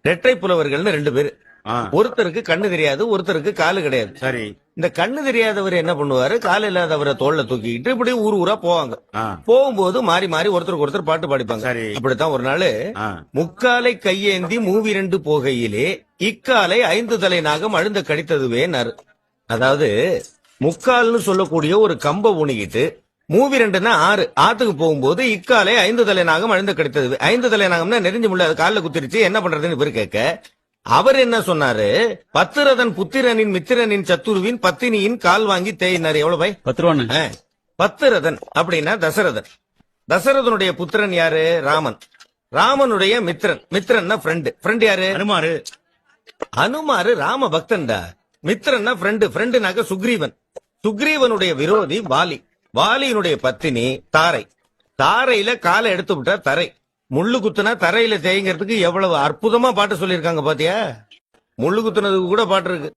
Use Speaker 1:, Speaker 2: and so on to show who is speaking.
Speaker 1: ரெட்டை புலவர்கள்னு 2 பேரு.
Speaker 2: ஆ,
Speaker 1: ஒருத்தருக்கு கண்ணு தெரியாது, ஒருத்தருக்கு காலு கிடையாது.
Speaker 2: சரி.
Speaker 1: இந்த கண்ணு தெரியாதவர் என்ன பண்ணுவாரு, கால் இல்லாதவரை தோல்ல தூக்கிக்கிட்டு இப்படி ஊர் ஊரா போவாங்க.
Speaker 2: ஆ,
Speaker 1: போகும்போது மாறி மாறி ஒருத்தருக்கு ஒருத்தர் பாட்டு பாடிப்பாங்க.
Speaker 2: சரி.
Speaker 1: அப்படித்தான் ஒரு நாள்
Speaker 2: ஆ,
Speaker 1: முக்காலை கையேந்தி மூவிரண்டு போகையிலே இக்காலை 5 தலை நாகம் அழுந்த கடித்ததுவேனாரு. அதாவது முக்கால்னு சொல்லக்கூடிய ஒரு கம்ப ஊனிக்கிட்டு மூவிரண்டுன்னா 6 ஆத்துக்கு போகும்போது இக்காலை 5 தலை நாகம் அழுந்த கடித்தது. 5 தலை நாகம்னா நெறிஞ்சு முள்ள அது காலில் குத்திருச்சு, என்ன பண்றதுன்னு இவர் கேட்க அவர் என்ன சொன்னாரு, பத்திரதன் புத்திரனின் மித்திரனின் சத்துருவின் பத்தினியின் கால் வாங்கி தேயினார். எவ்வளவு பாய்?
Speaker 3: 10 ரூபாண்ணே.
Speaker 1: பத்திரதன் அப்படின்னா தசரதன். தசரதனுடைய புத்திரன் யாரு? ராமன். ராமனுடைய மித்திரன், மித்திரன்னா ஃப்ரெண்ட் யாரு?
Speaker 2: அனுமாரு.
Speaker 1: அனுமாரு ராம பக்தன்டா. மித்திரன்னா ஃப்ரெண்டுனாக்க சுக்ரீவன். சுக்ரீவனுடைய விரோதி வாலி. வாலியினுடைய பத்தினி தாரை. தாரையில காலை எடுத்து விட்டா தரை. முள்ளு குத்துனா தரையில தேய்ங்கிறதுக்கு எவ்வளவு அற்புதமா பாட்டு சொல்லியிருக்காங்க பாத்தியா? முள்ளு குத்துனதுக்கு கூட பாட்டு இருக்கு.